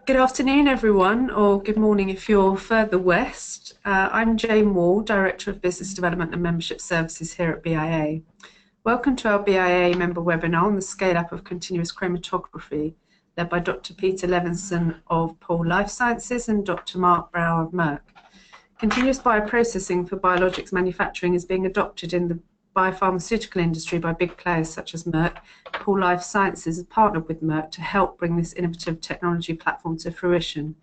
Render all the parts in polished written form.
Good afternoon, everyone, or good morning if you're further west. I'm Jane Wall, Director of Business Development and Membership Services here at BIA. Welcome to our BIA member webinar on the scale-up of continuous chromatography, led by Dr. Peter Levinson of Pole Life Sciences and Dr. Mark Brower of Merck. Continuous bioprocessing for biologics manufacturing is being adopted in the biopharmaceutical industry by big players such as Merck. Pole Life Sciences has partnered with Merck to help bring this innovative technology platform to fruition.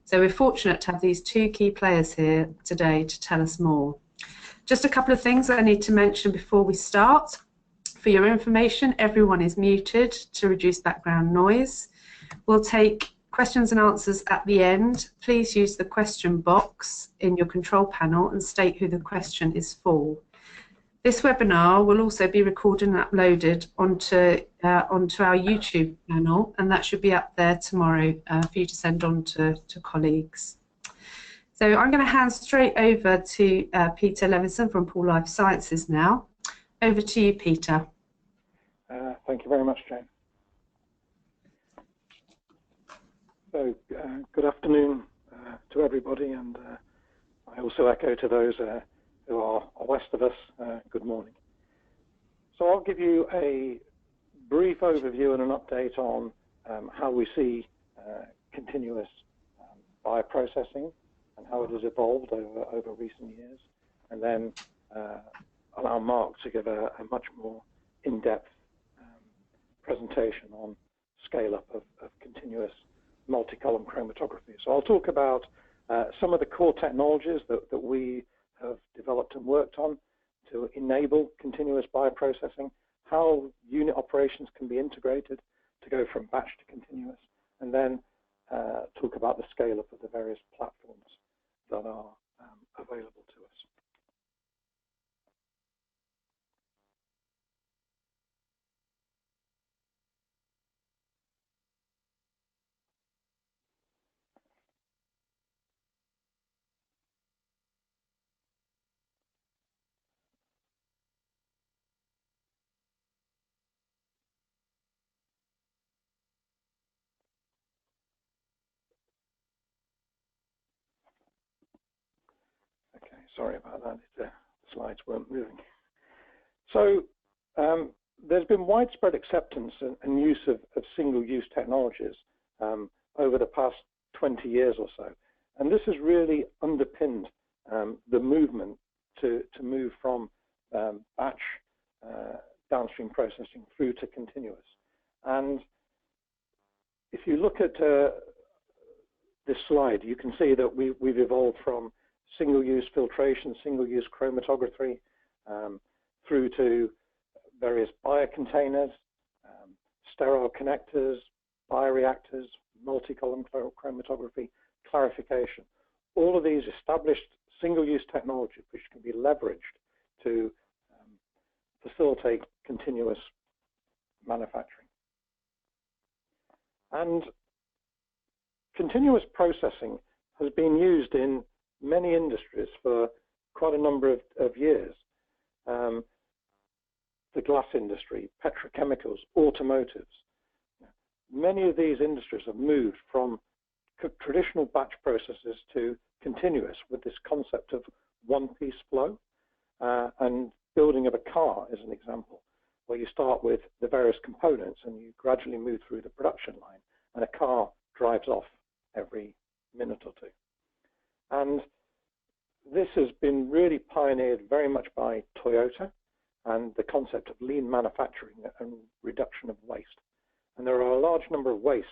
So we're fortunate to have these two key players here today to tell us more. Just a couple of things I need to mention before we start. For your information, everyone is muted to reduce background noise. We'll take questions and answers at the end. Please use the question box in your control panel and state who the question is for. This webinar will also be recorded and uploaded onto our YouTube channel, and that should be up there tomorrow for you to send on to colleagues. So I'm going to hand straight over to Peter Levinson from Pole Life Sciences now. Over to you, Peter. Thank you very much, Jane. So good afternoon to everybody, and I also echo to those who are west of us, good morning. So I'll give you a brief overview and an update on how we see continuous bioprocessing and how it has evolved over recent years, and then allow Mark to give a much more in-depth presentation on scale-up of continuous multi-column chromatography. So I'll talk about some of the core technologies that we have developed and worked on to enable continuous bioprocessing, how unit operations can be integrated to go from batch to continuous, and then talk about the scale-up of the various platforms that are available to us. Okay, sorry about that. The slides weren't moving. So there's been widespread acceptance and use of single-use technologies over the past 20 years or so. And this has really underpinned the movement to move from batch downstream processing through to continuous. And if you look at this slide, you can see that we've evolved from single-use filtration, single-use chromatography, through to various biocontainers, sterile connectors, bioreactors, multi-column chromatography, clarification. All of these established single-use technology which can be leveraged to facilitate continuous manufacturing. And continuous processing has been used in many industries for quite a number of years. The glass industry, petrochemicals, automotives. Many of these industries have moved from traditional batch processes to continuous with this concept of one-piece flow. And building of a car is an example, where you start with the various components and you gradually move through the production line, and a car drives off every minute or two. And this has been really pioneered very much by Toyota and the concept of lean manufacturing and reduction of waste. And there are a large number of wastes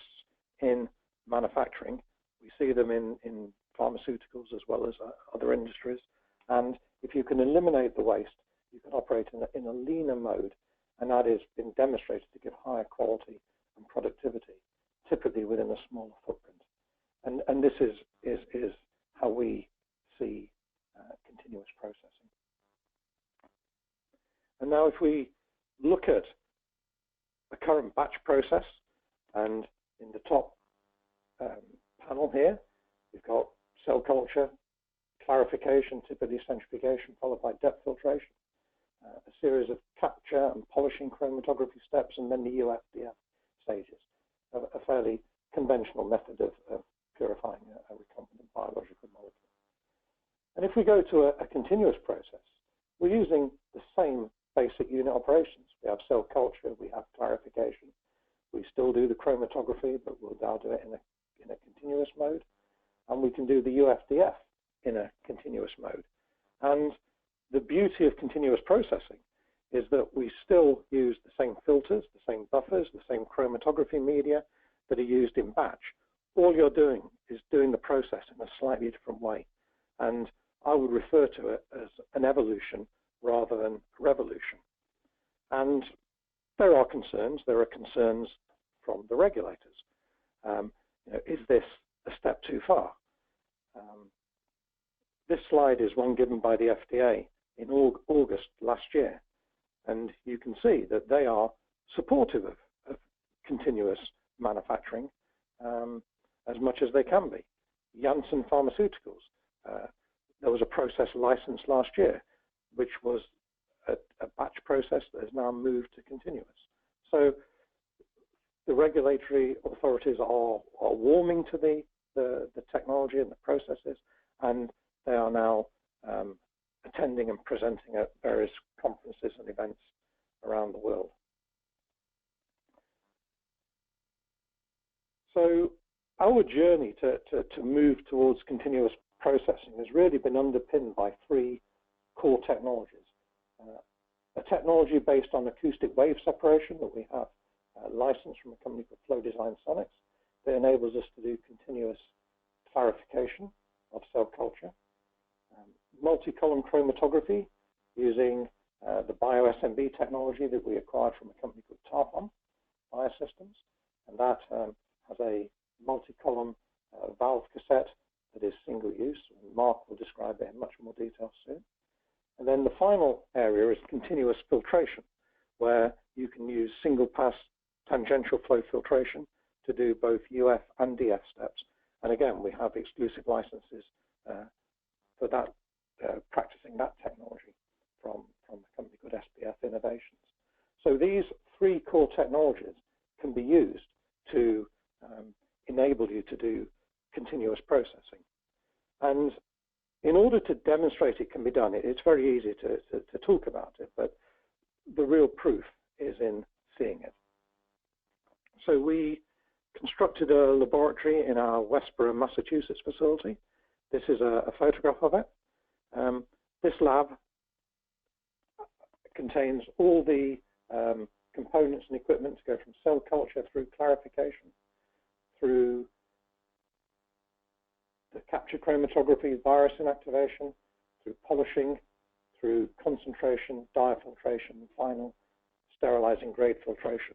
in manufacturing. We see them in pharmaceuticals as well as other industries. And if you can eliminate the waste, you can operate in a leaner mode, and that has been demonstrated to give higher quality and productivity, typically within a smaller footprint. And this is how we see continuous processing. And now if we look at the current batch process, and in the top panel here, we've got cell culture, clarification, typically centrifugation, followed by depth filtration, a series of capture and polishing chromatography steps, and then the UFDF stages, a fairly conventional method of purifying a recombinant biological molecule. And if we go to a continuous process, we're using the same basic unit operations. We have cell culture, we have clarification, we still do the chromatography, but we'll now do it in a continuous mode, and we can do the UFDF in a continuous mode. And the beauty of continuous processing is that we still use the same filters, the same buffers, the same chromatography media that are used in batch. All you're doing is doing the process in a slightly different way. And I would refer to it as an evolution rather than a revolution. And there are concerns. There are concerns from the regulators. Is this a step too far? This slide is one given by the FDA in August last year. And you can see that they are supportive of continuous manufacturing as much as they can be. Janssen Pharmaceuticals, there was a process licensed last year, which was a batch process that has now moved to continuous. So the regulatory authorities are warming to the technology and the processes, and they are now attending and presenting at various conferences and events around the world. So our journey to move towards continuous processing has really been underpinned by three core technologies. A technology based on acoustic wave separation that we have licensed from a company called Flow Design Sonics that enables us to do continuous clarification of cell culture. Multi-column chromatography using the BioSMB technology that we acquired from a company called Tarpon Biosystems, and that has a multi-column valve cassette that is single use. Mark will describe it in much more detail soon. And then the final area is continuous filtration, where you can use single pass tangential flow filtration to do both UF and DF steps. And again, we have exclusive licenses for that, practicing that technology from a company called SPF Innovations. So these three core technologies can be used to enable you to do continuous processing. And in order to demonstrate it can be done, it's very easy to talk about it, but the real proof is in seeing it. So we constructed a laboratory in our Westborough, Massachusetts facility. This is a photograph of it. This lab contains all the components and equipment to go from cell culture through clarification, through the capture chromatography, virus inactivation, through polishing, through concentration, diafiltration, and final sterilizing grade filtration.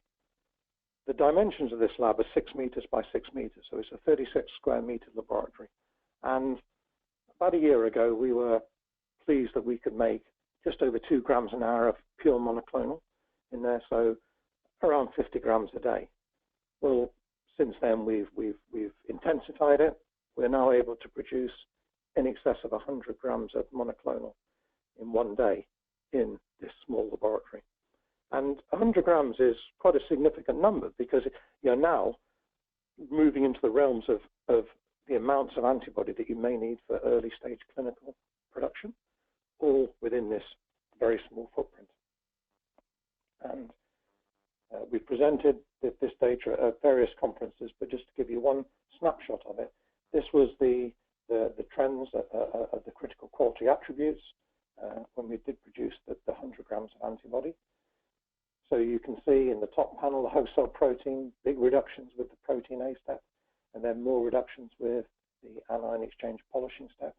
The dimensions of this lab are 6 meters by 6 meters, so it's a 36 square meter laboratory. And about a year ago, we were pleased that we could make just over 2 grams an hour of pure monoclonal in there, so around 50 grams a day. Well, since then, we've intensified it. We're now able to produce in excess of 100 grams of monoclonal in one day in this small laboratory. And 100 grams is quite a significant number because you're now moving into the realms of the amounts of antibody that you may need for early stage clinical production, all within this very small footprint. And we've presented this data at various conferences, but just to give you one snapshot of it, this was the trends of the critical quality attributes when we did produce the 100 grams of antibody. So you can see in the top panel the host cell protein, big reductions with the protein A step, and then more reductions with the anion exchange polishing step.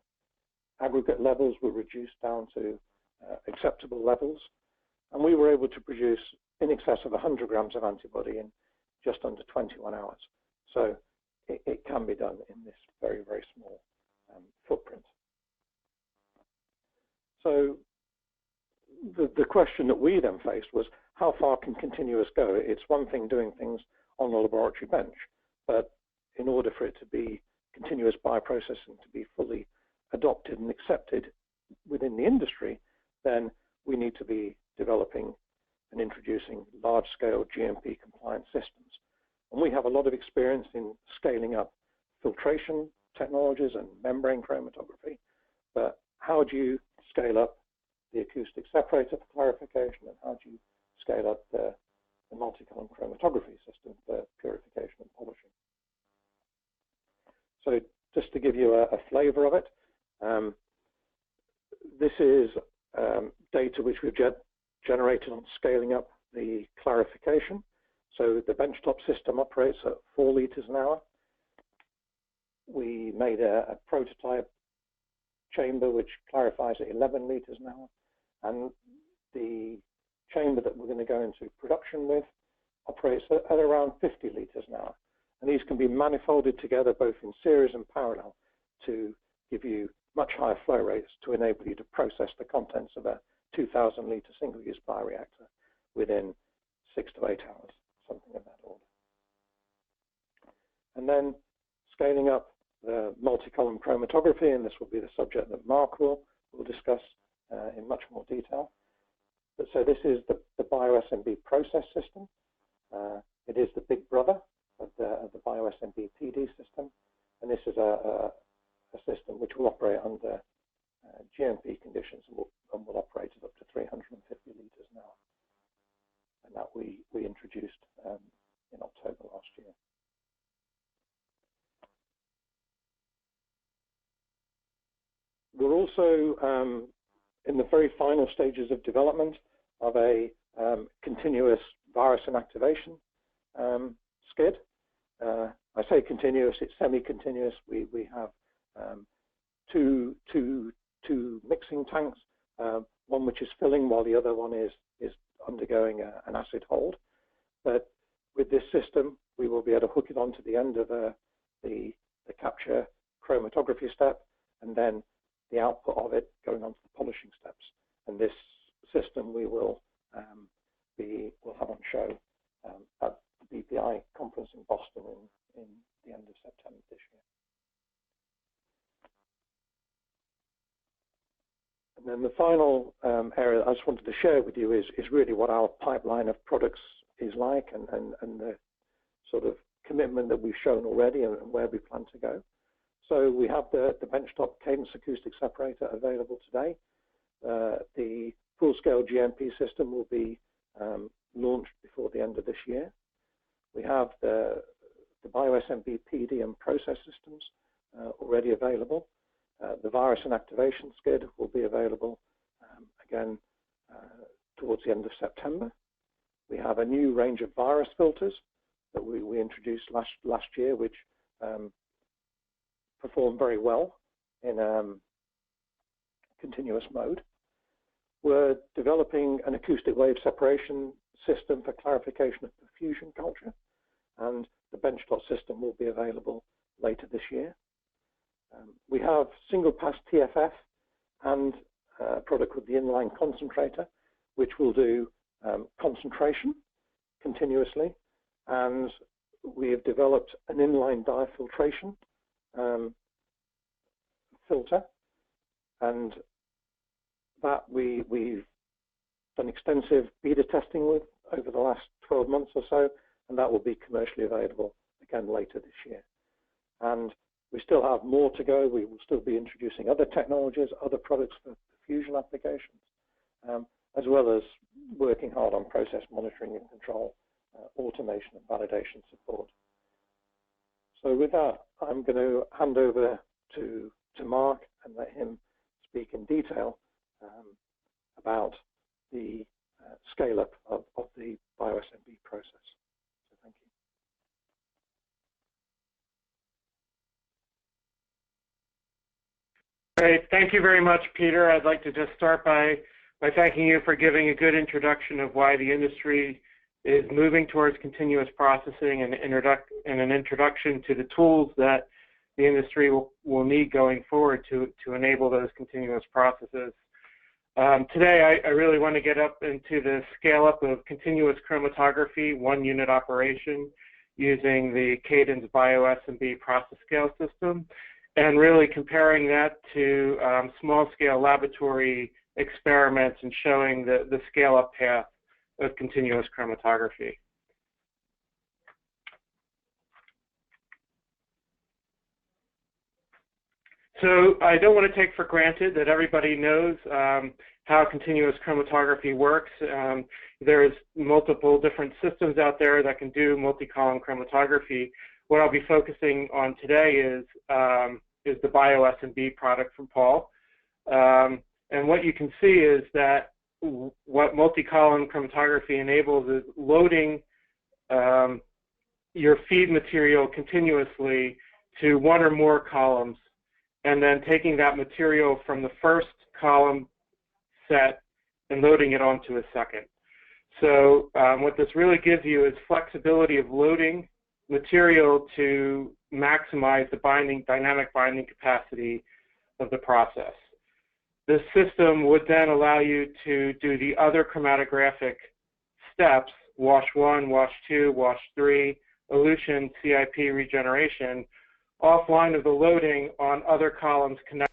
Aggregate levels were reduced down to acceptable levels, and we were able to produce in excess of 100 grams of antibody in just under 21 hours. So it can be done in this very, very small footprint. So the question that we then faced was, how far can continuous go? It's one thing doing things on a laboratory bench, but in order for it to be continuous bioprocessing to be fully adopted and accepted within the industry, then we need to be developing and introducing large-scale GMP-compliant systems. And we have a lot of experience in scaling up filtration technologies and membrane chromatography. But how do you scale up the acoustic separator for clarification, and how do you scale up the multi-column chromatography system for purification and polishing? So just to give you a flavor of it, this is data which we've generated on scaling up the clarification. So the benchtop system operates at 4 liters an hour. We made a prototype chamber which clarifies at 11 liters an hour, and the chamber that we're going to go into production with operates at around 50 liters an hour. And these can be manifolded together both in series and parallel to give you much higher flow rates to enable you to process the contents of a 2,000 liter single-use bioreactor within 6 to 8 hours, something of that order. And then scaling up the multi-column chromatography, and this will be the subject that Mark will discuss in much more detail. But so this is the BioSMB process system. It is the big brother of the BioSMB PD system, and this is a system which will operate under GMP conditions and will operate at up to 350 liters an hour. And that we introduced in October last year. We're also in the very final stages of development of a continuous virus inactivation skid. I say continuous, it's semi-continuous. We have two mixing tanks, one which is filling while the other one is undergoing an acid hold. But with this system, we will be able to hook it onto the end of the capture chromatography step, and then the output of it going on to the polishing steps. And this system we will have on show at the BPI conference in Boston in the end of September this year. And then the final area I just wanted to share with you is really what our pipeline of products is like, and the sort of commitment that we've shown already and where we plan to go. So we have the benchtop Cadence acoustic separator available today. The full-scale GMP system will be launched before the end of this year. We have the BioSMB PD and process systems already available. The virus inactivation skid will be available again towards the end of September. We have a new range of virus filters that we introduced last year, which perform very well in continuous mode. We're developing an acoustic wave separation system for clarification of diffusion culture, and the benchtop system will be available later this year. We have single-pass TFF and a product called the inline concentrator, which will do concentration continuously, and we have developed an inline diafiltration filter, and that we've done extensive beta testing with over the last 12 months or so, and that will be commercially available again later this year. And we still have more to go. We will still be introducing other technologies, other products for fusion applications, as well as working hard on process monitoring and control, automation and validation support. So with that, I'm going to hand over to Mark and let him speak in detail about the scale-up of the BioSMB process. So thank you. Great. Thank you very much, Peter. I'd like to just start by thanking you for giving a good introduction of why the industry is moving towards continuous processing and an introduction to the tools that the industry will need going forward to enable those continuous processes. Today, I really want to get up into the scale-up of continuous chromatography, 1-unit operation, using the Cadence BioSMB process scale system, and really comparing that to small-scale laboratory experiments and showing the scale-up path of continuous chromatography. So I don't want to take for granted that everybody knows how continuous chromatography works. There's multiple different systems out there that can do multi-column chromatography. What I'll be focusing on today is the BioSMB product from Paul. And what you can see is that what multi-column chromatography enables is loading your feed material continuously to one or more columns, and then taking that material from the first column set and loading it onto a second. So what this really gives you is flexibility of loading material to maximize the dynamic binding capacity of the process. This system would then allow you to do the other chromatographic steps, wash 1, wash 2, wash 3, elution, CIP, regeneration, offline of the loading on other columns connected.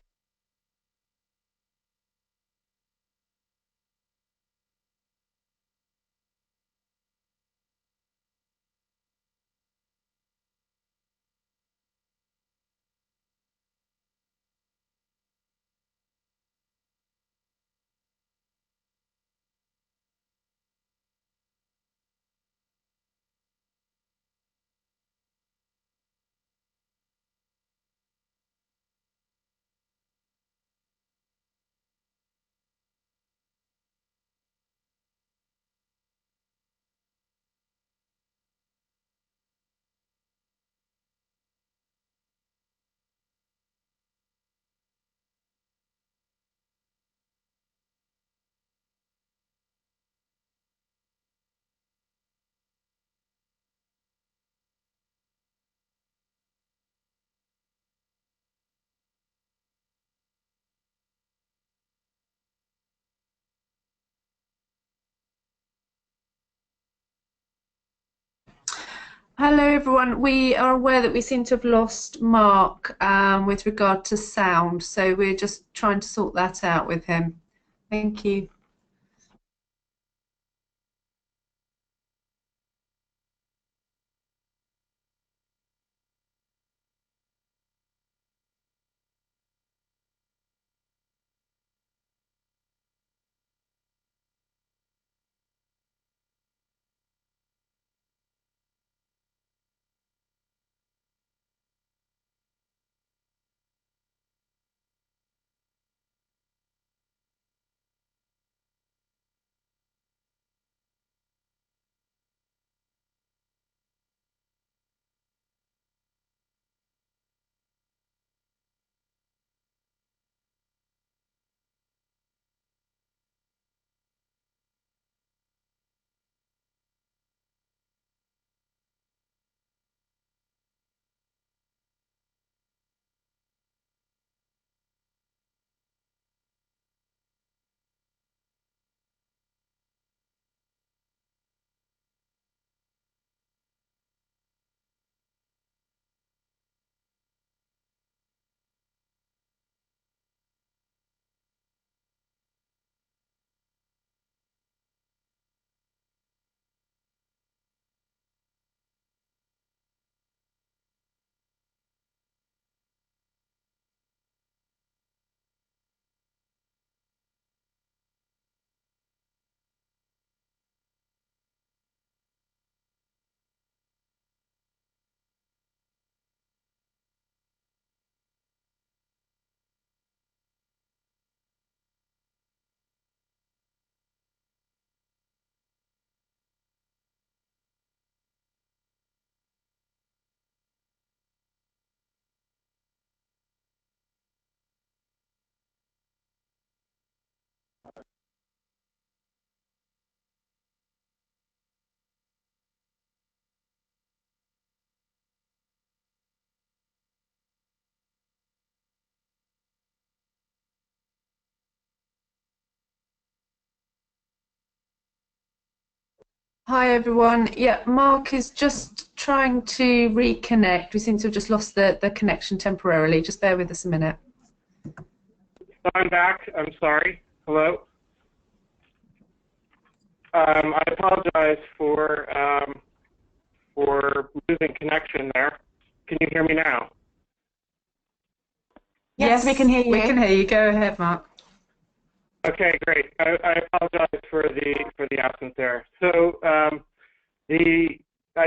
Hello everyone, we are aware that we seem to have lost Mark with regard to sound, so we're just trying to sort that out with him. Thank you. Hi everyone. Yeah, Mark is just trying to reconnect. We seem to have just lost the connection temporarily. Just bear with us a minute. I'm back. I'm sorry. Hello. I apologize for losing connection there. Can you hear me now? Yes, we can hear you. We can hear you. Go ahead, Mark. Okay, great. I apologize for the absence there. So I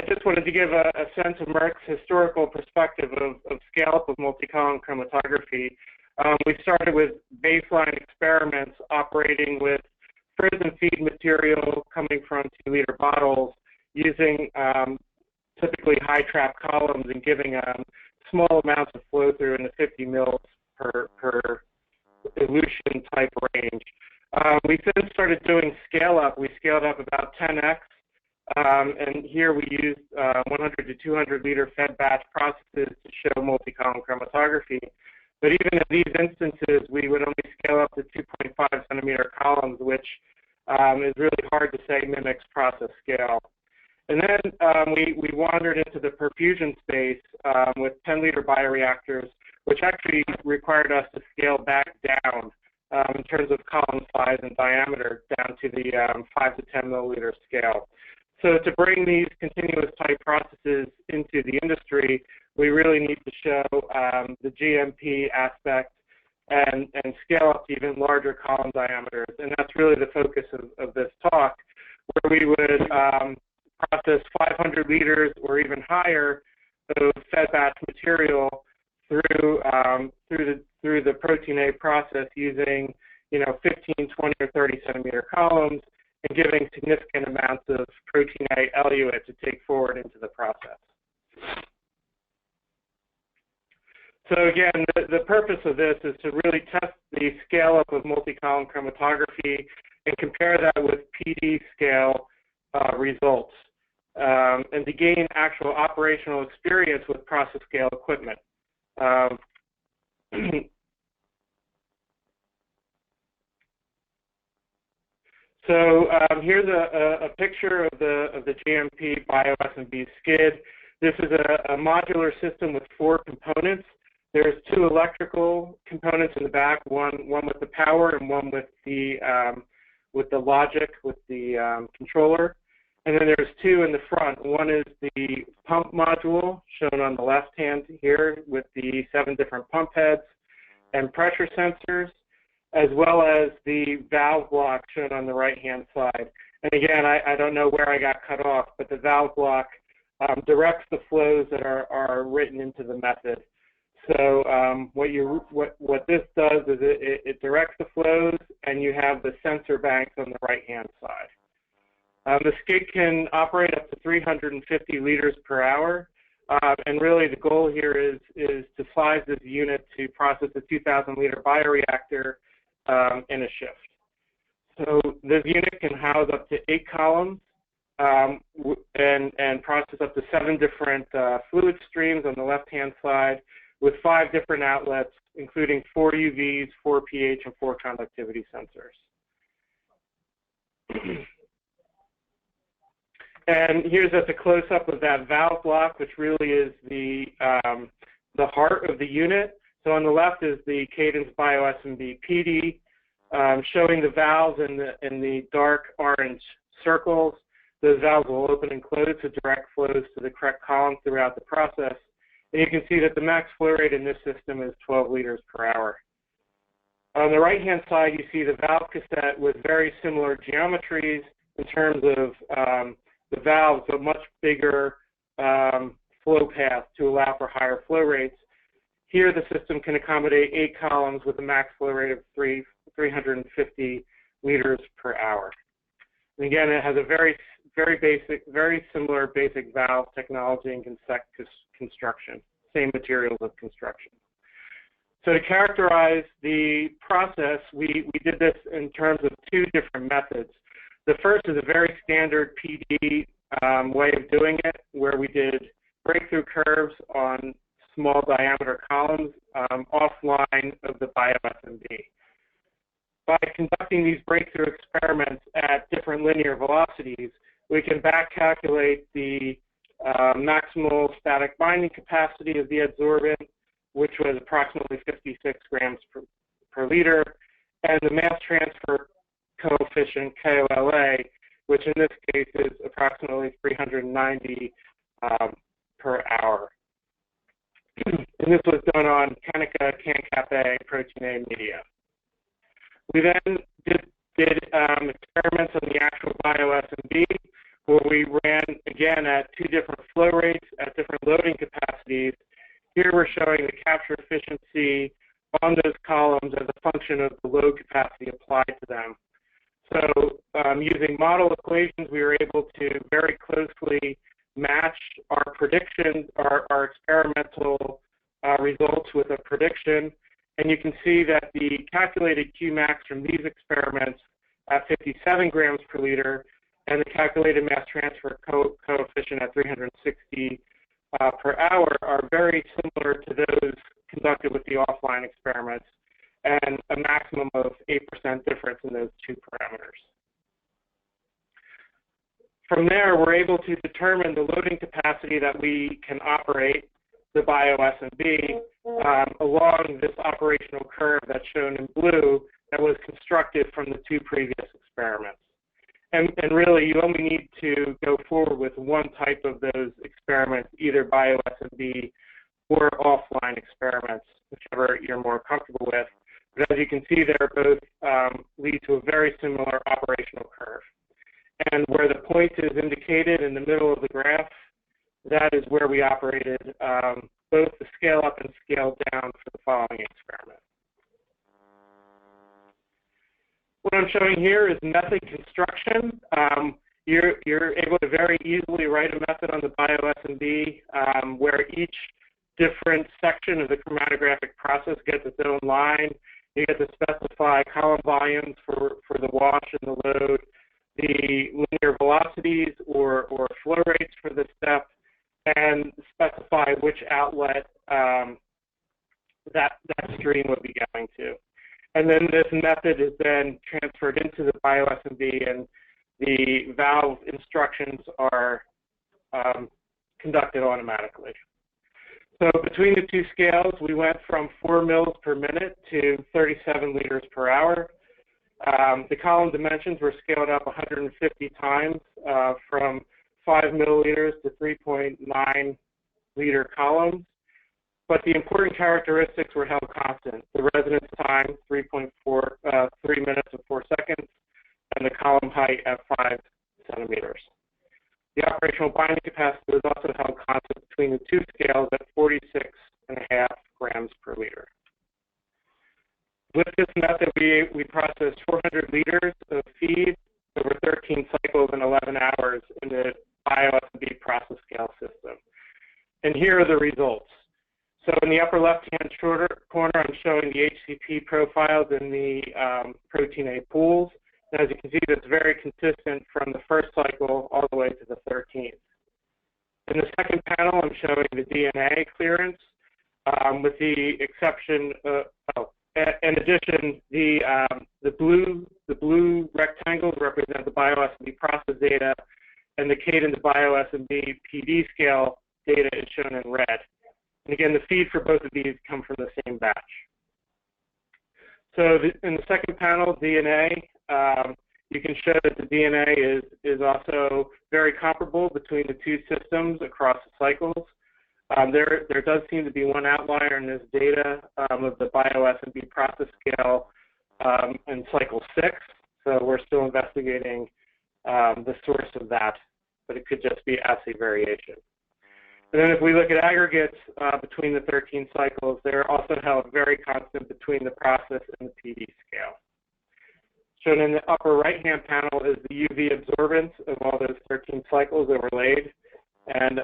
just wanted to give a sense of Merck's historical perspective of scale-up of multi-column chromatography. We started with baseline experiments operating with frozen feed material coming from 2-liter bottles using typically high trap columns and giving small amounts of flow through in the 50 mils per elution type range. We then started doing scale up. We scaled up about 10x, and here we used 100 to 200 liter fed batch processes to show multi-column chromatography. But even in these instances, we would only scale up to 2.5 centimeter columns, which is really hard to say mimics process scale. And then we wandered into the perfusion space with 10-liter bioreactors, which actually required us to scale back down in terms of column size and diameter down to the 5 to 10 milliliter scale. So to bring these continuous type processes into the industry, we really need to show the GMP aspect and scale up to even larger column diameters. And that's really the focus of this talk, where we would process 500 liters or even higher of fed batch material through the Protein A process using 15, 20, or 30 centimeter columns and giving significant amounts of Protein A eluate to take forward into the process. So again, the purpose of this is to really test the scale up of multi-column chromatography and compare that with PD scale results and to gain actual operational experience with process scale equipment. So here's a picture of the GMP BioSMB skid. This is a modular system with 4 components. There's 2 electrical components in the back, one with the power and one with the logic, with the controller. And then there's 2 in the front. One is the pump module, shown on the left hand here, with the 7 different pump heads and pressure sensors, as well as the valve block shown on the right-hand side. And again, I don't know where I got cut off, but the valve block directs the flows that are written into the method. So what this does is it directs the flows, and you have the sensor banks on the right-hand side. The skid can operate up to 350 liters per hour, and really the goal here is to size this unit to process a 2,000-liter bioreactor in a shift. So this unit can house up to 8 columns and process up to 7 different fluid streams on the left-hand side with 5 different outlets, including 4 UVs, 4 pH, and 4 conductivity sensors. And here's at the close-up of that valve block, which really is the heart of the unit. So on the left is the Cadence BioSMB PD, showing the valves in the dark orange circles. Those valves will open and close to direct flows to the correct column throughout the process. And you can see that the max flow rate in this system is 12 liters per hour. On the right-hand side, you see the valve cassette with very similar geometries in terms of the valves, but much bigger flow path to allow for higher flow rates. Here, the system can accommodate 8 columns with a max flow rate of 350 liters per hour. And again, it has a very similar basic valve technology and construction, same materials of construction. So to characterize the process, we did this in terms of 2 different methods. The first is a very standard PD way of doing it, where we did breakthrough curves on small diameter columns offline of the BioSMB. By conducting these breakthrough experiments at different linear velocities, we can back calculate the maximal static binding capacity of the adsorbent, which was approximately 56 grams per liter, and the mass transfer coefficient, KOLA, which in this case is approximately 390 per hour. And this was done on Canica CanCap protein A media. We then did experiments on the actual BioSMB, where we ran, again, at 2 different flow rates at different loading capacities. Here we're showing the capture efficiency on those columns as a function of the load capacity applied to them. So using model equations, we were able to very closely match our predictions, our experimental results with a prediction. And you can see that the calculated Qmax from these experiments at 57 grams per liter and the calculated mass transfer coefficient at 360 per hour are very similar to those conducted with the offline experiments, and a maximum of 8% difference in those 2 parameters. From there, we're able to determine the loading capacity that we can operate the BioSMB along this operational curve that's shown in blue that was constructed from the 2 previous experiments. And really, you only need to go forward with one type of those experiments, either BioSMB or offline experiments, whichever you're more comfortable with. But as you can see, they're both lead to a very similar operational curve. And where the point is indicated in the middle of the graph, that is where we operated both the scale up and scale down for the following experiment. What I'm showing here is method construction. You're able to very easily write a method on the BioSMB where each different section of the chromatographic process gets its own line. You get to specify column volumes for the wash and the load, the linear velocities or flow rates for the step, and specify which outlet that stream would be going to. And then this method is then transferred into the BioSMB, and the valve instructions are conducted automatically. So between the 2 scales, we went from 4 mils per minute to 37 liters per hour. The column dimensions were scaled up 150 times from 5 milliliters to 3.9 liter columns. But the important characteristics were held constant. The resonance time, 3 minutes and 4 seconds, and the column height at 5 centimeters. The operational binding capacity was also held constant between the 2 scales at 46.5 grams per liter. With this method, we processed 400 liters of feed over 13 cycles in 11 hours in the BioSMB process scale system. And here are the results. So in the upper left-hand corner, I'm showing the HCP profiles in the protein A pools. And as you can see, that's very consistent from the first cycle all the way to the 13th. In the second panel, I'm showing the DNA clearance, with the exception of, in addition, the blue rectangles represent the BioSMB process data, and the Cadence BioSMB PD scale data is shown in red. And again, the feed for both of these come from the same batch. So in the second panel, DNA, you can show that the DNA is also very comparable between the 2 systems across the cycles. There does seem to be one outlier in this data of the BioSMB process scale in cycle 6. So we're still investigating the source of that, but it could just be assay variation. And then if we look at aggregates between the 13 cycles, they're also held very constant between the process and the PD scale. Shown in the upper right-hand panel is the UV absorbance of all those 13 cycles overlaid. And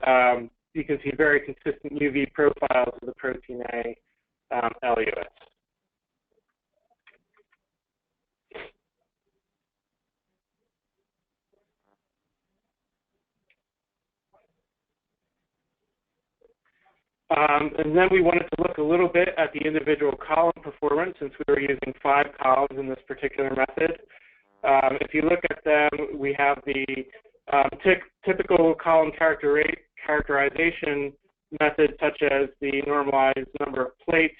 you can see very consistent UV profiles of the protein A LUS. And then we wanted to look a little bit at the individual column performance, since we were using 5 columns in this particular method. If you look at them, we have the typical column characterization methods, such as the normalized number of plates,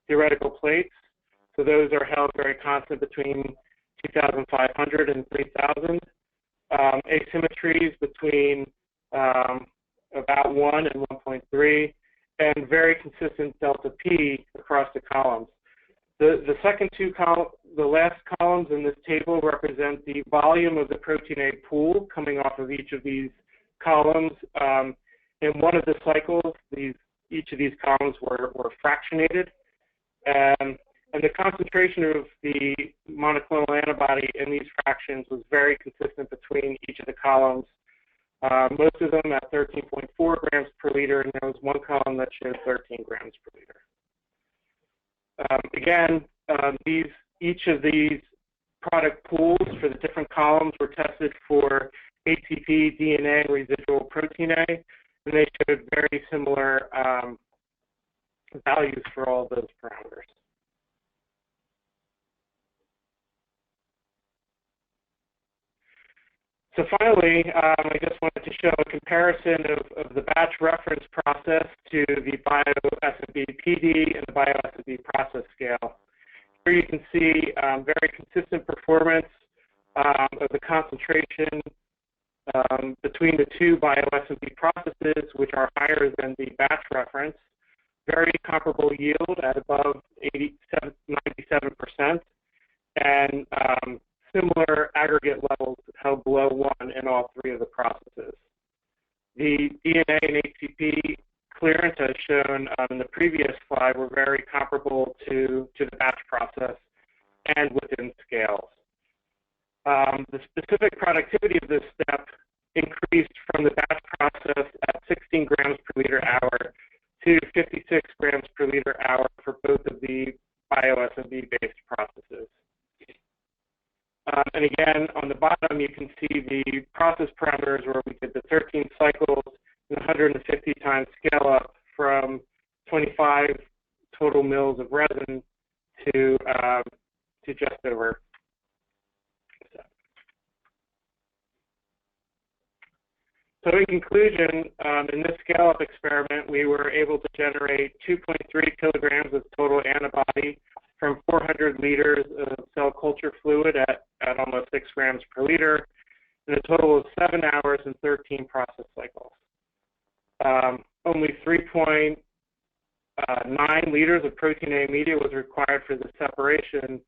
theoretical plates. So those are held very constant between 2,500 and 3,000. Asymmetries between about 1 and 1.3. and very consistent delta P across the columns. The second two columns, the last columns in this table represent the volume of the protein A pool coming off of each of these columns. In one of the cycles, each of these columns were fractionated, and the concentration of the monoclonal antibody in these fractions was very consistent between each of the columns. Most of them at 13.4 grams per liter, and there was one column that showed 13 grams per liter. Again, each of these product pools for the different columns were tested for ATP, DNA, and residual protein A, and they showed very similar values for all those parameters. So finally, I just wanted to show a comparison of the batch reference process to the BioSMB PD and the BioSMB process scale. Here you can see very consistent performance of the concentration between the two BioSMB processes, which are higher than the batch reference. Very comparable yield at above 97%, and similar aggregate levels held below 1 in all three of the processes. The DNA and ATP clearance, as shown in the previous slide, were very comparable to the batch process and within scales. The specific productivity of this step increased from the batch process at 16 grams per liter hour to 56 grams per liter hour for both of the BioSMB-based processes. And again, on the bottom, you can see the process parameters where we did the 13 cycles and 150 times scale up from 25 total mils of resin to just over 7. So in conclusion, in this scale-up experiment, we were able to generate 2.3 kilograms of total antibody from 400 liters of cell culture fluid at almost 6 grams per liter, in a total of 7 hours and 13 process cycles. Only 3.9 liters of protein A media was required for the separation.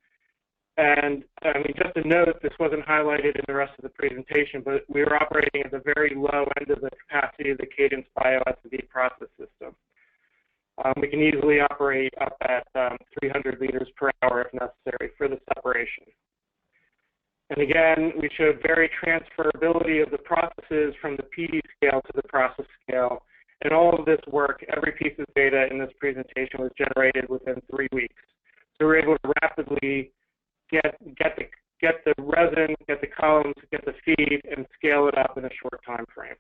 And I mean, just to note, this wasn't highlighted in the rest of the presentation, but we were operating at the very low end of the capacity of the Cadence BioSMB process system. We can easily operate up at 300 liters per hour if necessary for the separation. And again, we showed very transferability of the processes from the PD scale to the process scale. And all of this work, every piece of data in this presentation was generated within 3 weeks. So we were able to rapidly get the resin, get the columns, get the feed, and scale it up in a short time frame.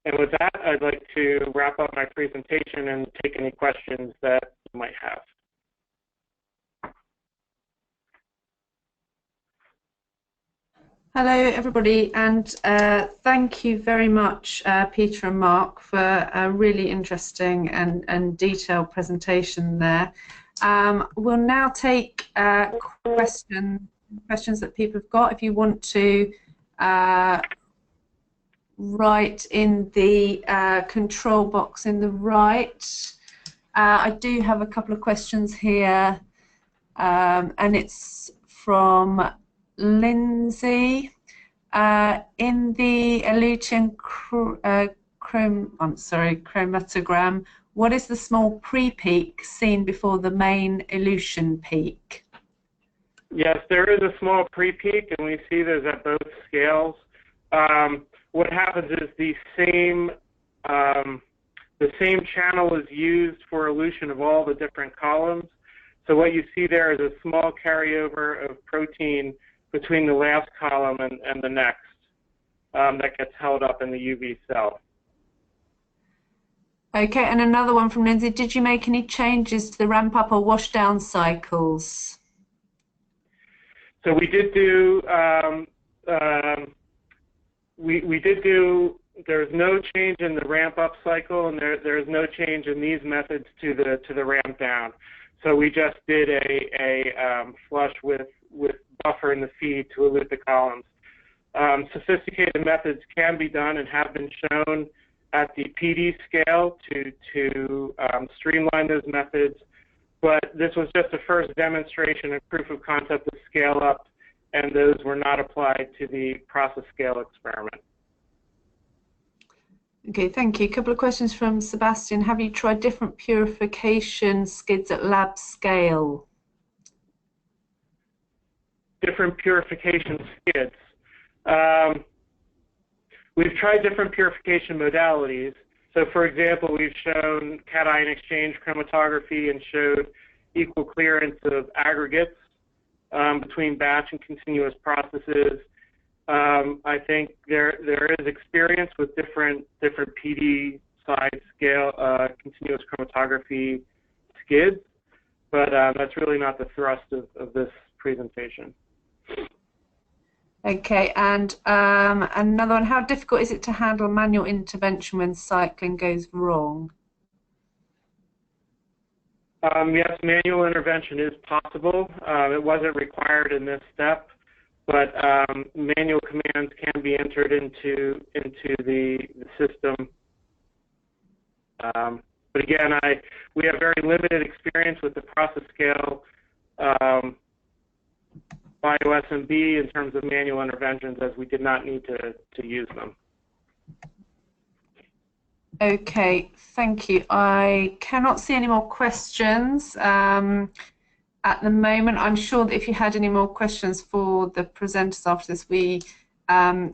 And with that, I'd like to wrap up my presentation and take any questions that you might have. Hello, everybody, and thank you very much, Peter and Mark, for a really interesting and detailed presentation there. We'll now take questions that people have got. If you want to write in the control box in the right. I do have a couple of questions here, and it's from Lindsay. In the elution chromatogram, what is the small pre-peak seen before the main elution peak? Yes, there is a small pre-peak, and we see those at both scales. What happens is the same channel is used for elution of all the different columns. So what you see there is a small carryover of protein between the last column and the next that gets held up in the UV cell. Okay, and another one from Lindsay. Did you make any changes to the ramp up or wash down cycles? So we did do, there's no change in the ramp up cycle, and there's no change in these methods to the ramp down. So we just did a flush with buffer in the feed to elute the columns. Sophisticated methods can be done and have been shown at the PD scale to streamline those methods, but this was just a first demonstration and proof of concept of scale up, and those were not applied to the process scale experiment. Okay, thank you. A couple of questions from Sebastian. Have you tried different purification skids at lab scale? Different purification skids. We've tried different purification modalities. So, for example, we've shown cation exchange chromatography and showed equal clearance of aggregates between batch and continuous processes. I think there is experience with different PD side scale continuous chromatography skids, but that's really not the thrust of this presentation. Okay, and another one, how difficult is it to handle manual intervention when cycling goes wrong? Yes, manual intervention is possible. It wasn't required in this step, but manual commands can be entered into the system. But again, we have very limited experience with the process scale BioSMB in terms of manual interventions, as we did not need to use them. Okay, thank you. I cannot see any more questions at the moment. I'm sure that if you had any more questions for the presenters after this, we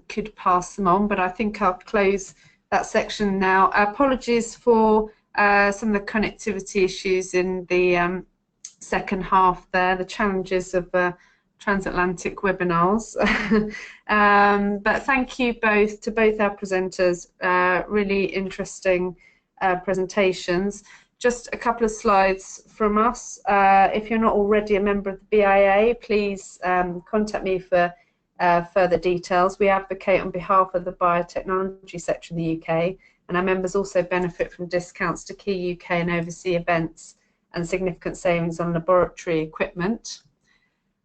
could pass them on, but I think I'll close that section now. Apologies for some of the connectivity issues in the second half there, the challenges of transatlantic webinars. But thank you both to both our presenters, really interesting presentations. Just a couple of slides from us. If you're not already a member of the BIA, please contact me for further details. We advocate on behalf of the biotechnology sector in the UK, and our members also benefit from discounts to key UK and overseas events and significant savings on laboratory equipment.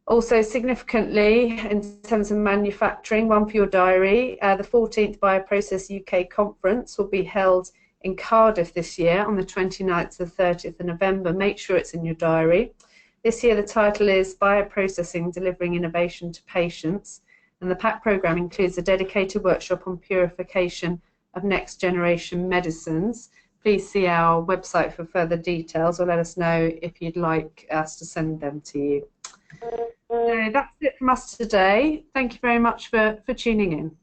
Also, significantly, in terms of manufacturing, one for your diary, the 14th Bioprocess UK conference will be held in Cardiff this year on the 29th to the 30th of November. Make sure it's in your diary. This year the title is Bioprocessing, Delivering Innovation to Patients, and the PAC programme includes a dedicated workshop on purification of next generation medicines. Please see our website for further details, or let us know if you'd like us to send them to you. So that's it from us today. Thank you very much for tuning in.